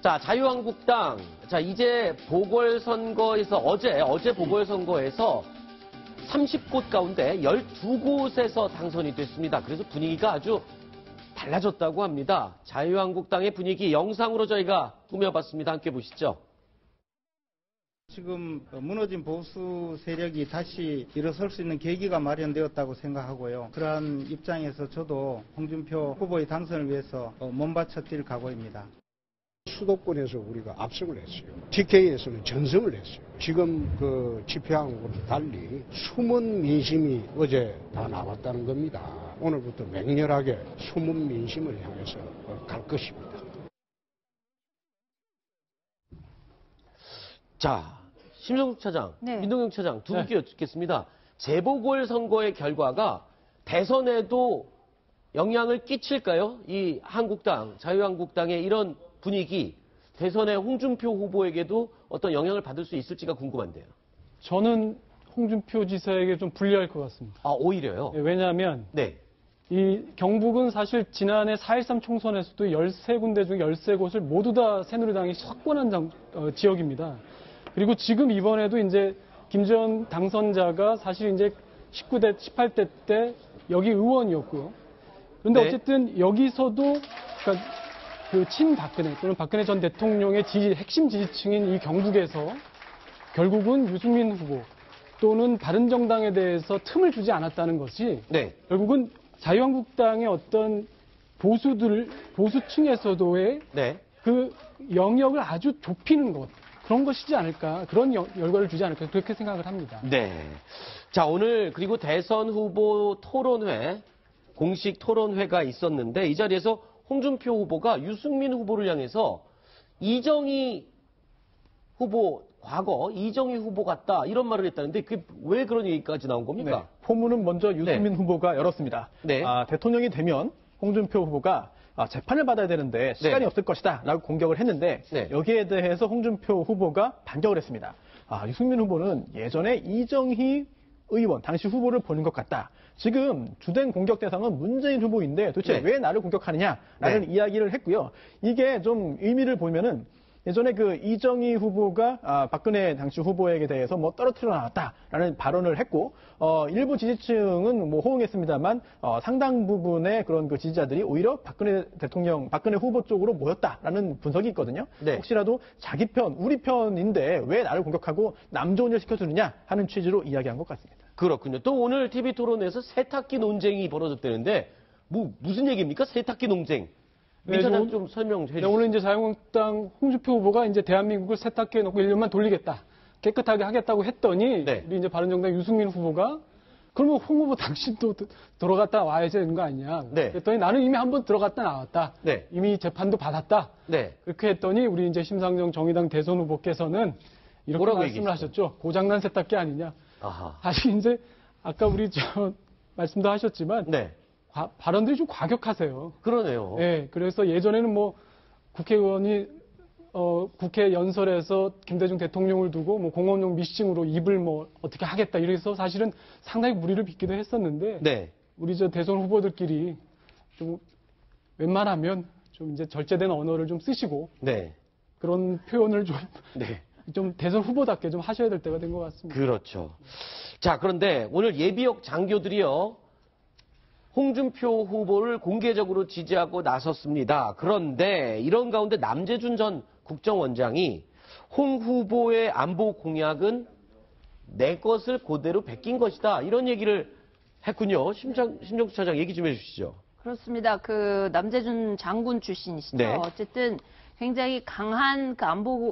자, 자유한국당. 자, 이제 보궐선거에서 어제 보궐선거에서 30곳 가운데 12곳에서 당선이 됐습니다. 그래서 분위기가 아주 달라졌다고 합니다. 자유한국당의 분위기 영상으로 저희가 꾸며봤습니다. 함께 보시죠. 지금 무너진 보수 세력이 다시 일어설 수 있는 계기가 마련되었다고 생각하고요. 그러한 입장에서 저도 홍준표 후보의 당선을 위해서 몸바쳐 뛸 각오입니다. 수도권에서 우리가 압승을 했어요. TK에서는 전승을 했어요. 지금 그 집회하고는 달리 숨은 민심이 어제 다 나왔다는 겁니다. 오늘부터 맹렬하게 숨은 민심을 향해서 갈 것입니다. 자, 심성숙 차장, 네. 민동영 차장 두 분께 여쭙겠습니다. 재보궐선거의 결과가 대선에도 영향을 끼칠까요? 이 한국당, 자유한국당의 이런 분위기, 대선의 홍준표 후보에게도 어떤 영향을 받을 수 있을지가 궁금한데요. 저는 홍준표 지사에게 좀 불리할 것 같습니다. 아, 오히려요? 네, 왜냐하면 네. 이 경북은 사실 지난해 4.13 총선에서도 13군데 중 13곳을 모두 다 새누리당이 석권한 지역입니다. 그리고 지금 이번에도 이제 김재원 당선자가 사실 이제 19대, 18대 때 여기 의원이었고요. 그런데 네. 어쨌든 여기서도 그러니까 그 친박근혜 또는 박근혜 전 대통령의 핵심 지지층인 이 경북에서 결국은 유승민 후보 또는 바른정당에 대해서 틈을 주지 않았다는 것이 네. 결국은 자유한국당의 어떤 보수층에서도의 네. 그 영역을 아주 좁히는 것, 그런 것이지 않을까, 그런 결과를 주지 않을까, 그렇게 생각을 합니다. 네. 자, 오늘 그리고 대선 후보 토론회, 공식 토론회가 있었는데 이 자리에서 홍준표 후보가 유승민 후보를 향해서 이정희 후보, 과거 이정희 후보 같다 이런 말을 했다는데 그게 왜 그런 얘기까지 나온 겁니까? 네, 포문은 먼저 유승민 후보가 열었습니다. 네. 대통령이 되면 홍준표 후보가 재판을 받아야 되는데 시간이 없을 것이다 라고 공격을 했는데 네. 여기에 대해서 홍준표 후보가 반격을 했습니다. 유승민 후보는 예전에 이정희 의원, 당시 후보를 보는 것 같다. 지금 주된 공격 대상은 문재인 후보인데 도대체 왜 나를 공격하느냐라는 이야기를 했고요. 이게 좀 의미를 보면은 예전에 그 이정희 후보가 박근혜 당시 후보에게 대해서 뭐 떨어뜨려 나왔다라는 발언을 했고 일부 지지층은 뭐 호응했습니다만 상당 부분의 그런 그 지지자들이 오히려 박근혜 후보 쪽으로 모였다라는 분석이 있거든요. 네. 혹시라도 자기 편, 우리 편인데 왜 나를 공격하고 남 좋은 일 시켜주느냐 하는 취지로 이야기한 것 같습니다. 그렇군요. 또 오늘 TV 토론에서 세탁기 논쟁이 벌어졌다는데 무슨 얘기입니까? 세탁기 논쟁. 민 차장 좀 설명 해 주시죠. 오늘 이제 자유한국당 홍준표 후보가 이제 대한민국을 세탁기에 넣고 1년만 돌리겠다, 깨끗하게 하겠다고 했더니 우리 이제 바른정당 유승민 후보가 그러면 홍 후보 당신도 들어갔다 와야 되는 거 아니냐. 그랬더니 나는 이미 한번 들어갔다 나왔다. 이미 재판도 받았다. 그렇게 했더니 우리 이제 심상정 정의당 대선 후보께서는 이렇게 말씀을 하셨죠. 고장난 세탁기 아니냐. 아하. 사실 이제 아까 우리 말씀도 하셨지만 발언들이 좀 과격하세요. 그러네요. 네, 그래서 예전에는 뭐 국회의원이 국회 연설에서 김대중 대통령을 두고 뭐 공원용 미싱으로 입을 뭐 어떻게 하겠다 이래서 사실은 상당히 무리를 빚기도 했었는데 우리 대선 후보들끼리 좀 웬만하면 좀 이제 절제된 언어를 좀 쓰시고 그런 표현을 좀 대선 후보답게 좀 하셔야 될 때가 된 것 같습니다. 그렇죠. 자, 그런데 오늘 예비역 장교들이요, 홍준표 후보를 공개적으로 지지하고 나섰습니다. 그런데 이런 가운데 남재준 전 국정원장이 홍 후보의 안보 공약은 내 것을 그대로 베낀 것이다, 이런 얘기를 했군요. 심정수 차장 얘기 좀 해주시죠. 그렇습니다. 그 남재준 장군 출신이시죠. 어쨌든 굉장히 강한 그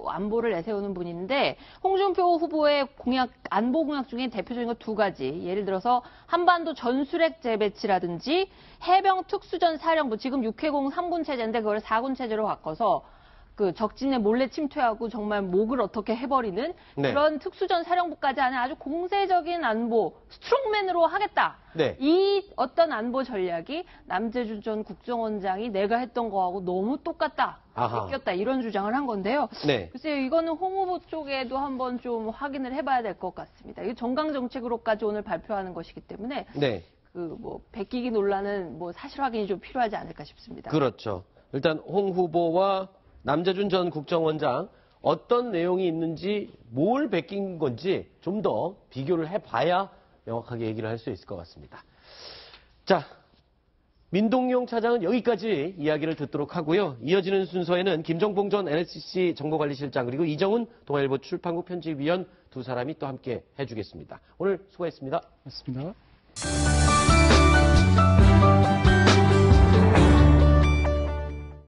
안보를 내세우는 분인데 홍준표 후보의 안보 공약 중에 대표적인 거 두 가지. 예를 들어서 한반도 전술핵 재배치라든지 해병 특수전 사령부, 지금 6회공 3군 체제인데 그걸 4군 체제로 바꿔서 그 적진에 몰래 침투하고 정말 목을 어떻게 해버리는 그런 특수전 사령부까지 하는 아주 공세적인 안보, 스트롱맨으로 하겠다. 이 어떤 안보 전략이 남재준 전 국정원장이 내가 했던 거하고 너무 똑같다, 베꼈다, 이런 주장을 한 건데요. 글쎄요, 이거는 홍 후보 쪽에도 한번 좀 확인을 해봐야 될 것 같습니다. 이게 정강 정책으로까지 오늘 발표하는 것이기 때문에 그 뭐 베끼기 논란은 뭐 사실 확인이 좀 필요하지 않을까 싶습니다. 그렇죠. 일단 홍 후보와 남재준 전 국정원장 어떤 내용이 있는지 뭘 베낀 건지 좀 더 비교를 해봐야 명확하게 얘기를 할 수 있을 것 같습니다. 자, 민동용 차장은 여기까지 이야기를 듣도록 하고요. 이어지는 순서에는 김정봉 전 NSC 정보관리실장 그리고 이정훈 동아일보 출판국 편집위원 두 사람이 또 함께 해주겠습니다. 오늘 수고했습니다. 맞습니다.